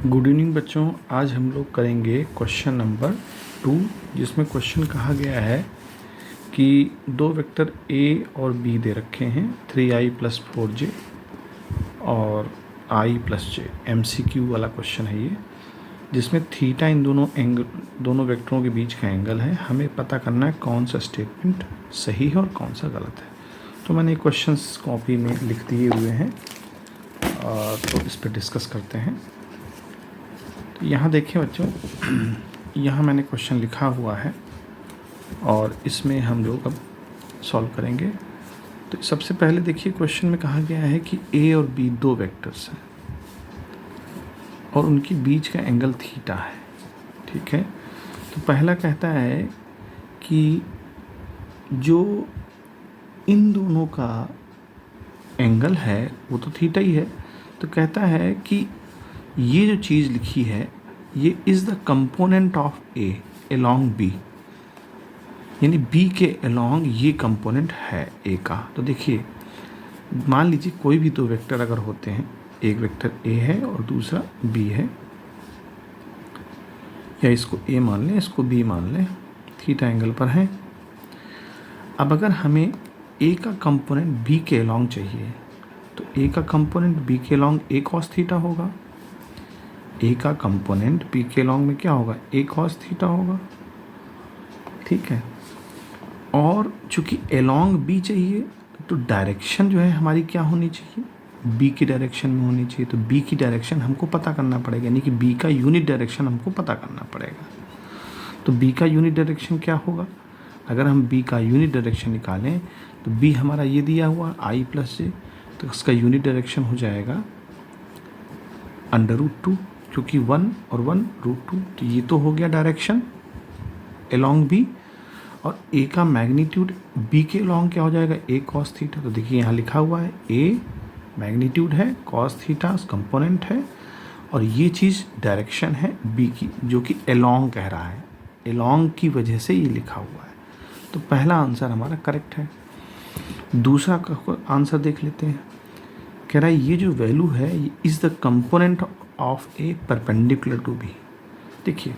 Good evening बच्चों। आज हम लोग करेंगे क्वेश्चन नंबर 2, जिसमें क्वेश्चन कहा गया है कि दो वेक्टर a और b दे रखे हैं 3i + 4j और i + j। MCQ वाला क्वेश्चन है ये, जिसमें थीटा इन दोनों वेक्टरों के बीच का एंगल है। हमें पता करना है कौन सा स्टेटमेंट सही है और कौन सा गलत है। तो मैंने क्वेश्चंस कॉपी में लिख दिए हुए हैं और तो इस पर डिस्कस करते हैं। यहाँ देखिए बच्चों, यहाँ मैंने क्वेश्चन लिखा हुआ है और इसमें हम लोग अब सॉल्व करेंगे। तो सबसे पहले देखिए, क्वेश्चन में कहा गया है कि ए और बी दो वेक्टर्स हैं और उनके बीच का एंगल थीटा है। ठीक है, तो पहला कहता है कि जो इन दोनों का एंगल है वो तो थीटा ही है। तो कहता है कि ये जो चीज़ लिखी है ये is the component of A along B, यानी बी के अलोंग ये कंपोनेंट है ए का। तो देखिए, मान लीजिए कोई भी दो वेक्टर अगर होते हैं, एक वेक्टर ए है और दूसरा बी है, या इसको ए मान लें, इसको बी मान लें, थीटा एंगल पर है। अब अगर हमें ए का कंपोनेंट बी के अलोंग चाहिए तो ए का कंपोनेंट बी के अलोंग ए कॉस थीटा होगा। ए का कंपोनेंट बी के अलोंग में क्या होगा? ए कॉस थीटा होगा। ठीक है, और चूंकि अलोंग बी चाहिए तो डायरेक्शन जो है हमारी क्या होनी चाहिए? बी की डायरेक्शन में होनी चाहिए। तो बी की डायरेक्शन हमको पता करना पड़ेगा, यानी कि बी का यूनिट डायरेक्शन हमको पता करना पड़ेगा। तो बी का यूनिट डायरेक्शन क्या होगा? अगर हम बी का यूनिट डायरेक्शन निकालें तो बी हमारा ये दिया हुआ i + j, तो इसका यूनिट डायरेक्शन हो जाएगा √2, क्योंकि 1 और 1 √2। तो ये तो हो गया डायरेक्शन अलोंग बी। और ए का मैग्नीट्यूड बी के अलोंग क्या हो जाएगा? ए कॉस थीटा। तो देखिए यहाँ लिखा हुआ है ए मैग्नीट्यूड है, कॉस थीटा कंपोनेंट है, और ये चीज़ डायरेक्शन है बी की, जो कि अलोंग कह रहा है। अलोंग की वजह से ये लिखा हुआ है। तो पहला आंसर हमारा करेक्ट है। दूसरा का आंसर देख लेते हैं। कह रहा है ये जो वैल्यू है ये is the component of A perpendicular to B. देखिए,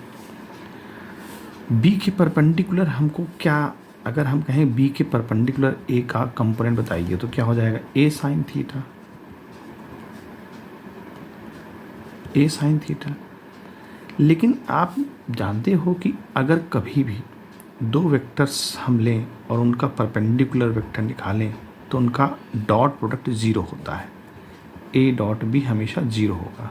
बी के परपेंडिकुलर हमको क्या, अगर हम कहें बी के परपेंडिकुलर ए का कंपोनेंट बताइए तो क्या हो जाएगा? ए साइन थीटा, ए साइन थीटा। लेकिन आप जानते हो कि अगर कभी भी दो वेक्टर्स हम लें और उनका परपेंडिकुलर वेक्टर निकालें तो उनका डॉट प्रोडक्ट 0 होता है। ए डॉट भी हमेशा 0 होगा।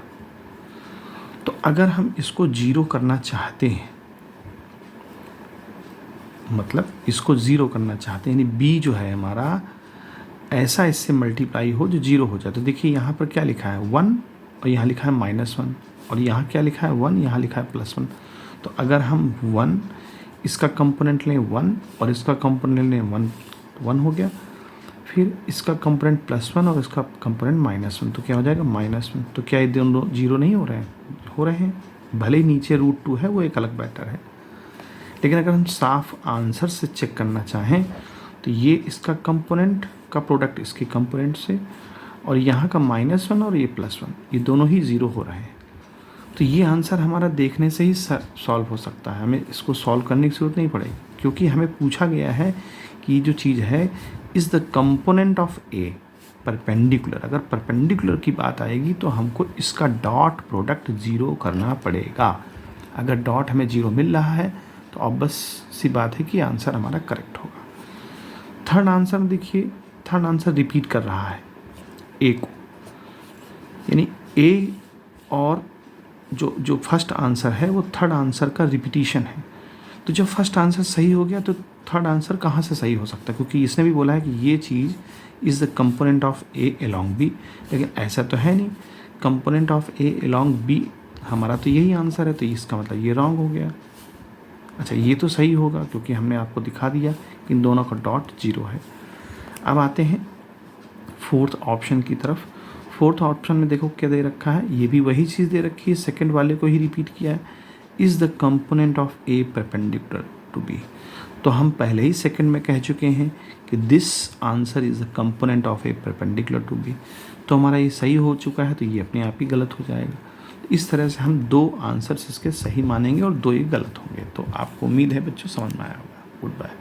तो अगर हम इसको 0 करना चाहते हैं, मतलब इसको 0 करना चाहते हैं, यानी बी जो है हमारा ऐसा इससे मल्टीप्लाई हो जो 0 हो जाए। तो देखिए यहाँ पर क्या लिखा है? 1, और यहाँ लिखा है -1, और यहाँ क्या लिखा है? 1, यहाँ लिखा है +1। तो अगर हम 1 इसका कंपोनेंट लें 1 और इसका कंपोनेंट लें 1, 1 हो गया। फिर इसका कंपोनेंट +1 और इसका कंपोनेंट -1, तो क्या हो जाएगा? -1। तो क्या ये दोनों 0 नहीं हो रहे हैं? हो रहे हैं। भले ही नीचे √2 है, वो एक अलग मैटर है। लेकिन अगर हम साफ आंसर से चेक करना चाहें तो ये इसका कंपोनेंट का प्रोडक्ट इसके कंपोनेंट से, और यहाँ का -1 और ये +1, ये दोनों ही 0 हो रहे हैं। तो ये आंसर हमारा देखने से ही सॉल्व हो सकता है। हमें इसको सॉल्व करने की ज़रूरत नहीं पड़ेगी, क्योंकि हमें पूछा गया है कि जो चीज़ है is the component of A perpendicular. अगर परपेंडिकुलर की बात आएगी तो हमको इसका डॉट प्रोडक्ट 0 करना पड़ेगा। अगर डॉट हमें 0 मिल रहा है तो अब बस सी बात है कि आंसर हमारा करेक्ट होगा। थर्ड आंसर देखिए, थर्ड आंसर रिपीट कर रहा है ए को, यानी ए और जो फर्स्ट आंसर है वो थर्ड आंसर का रिपीटिशन है। तो जब फर्स्ट आंसर सही हो गया तो थर्ड आंसर कहाँ से सही हो सकता है? क्योंकि इसने भी बोला है कि ये चीज़ is the component of A along B, लेकिन ऐसा तो है नहीं। Component of A along B हमारा तो यही आंसर है, तो इसका मतलब ये रॉन्ग हो गया। अच्छा, ये तो सही होगा क्योंकि हमने आपको दिखा दिया कि इन दोनों का डॉट 0 है। अब आते हैं फोर्थ ऑप्शन की तरफ। फोर्थ ऑप्शन में देखो क्या दे रखा है, ये भी वही चीज़ दे रखी है, सेकंड वाले को ही रिपीट किया है। Is the component of A perpendicular to B. तो हम पहले ही सेकंड में कह चुके हैं कि this answer is the component of A perpendicular to B. तो हमारा ये सही हो चुका है, तो ये अपने आप ही गलत हो जाएगा। इस तरह से हम 2 आंसर्स इसके सही मानेंगे और 2 ही गलत होंगे। तो आपको उम्मीद है बच्चों समझ में आया होगा। Good bye.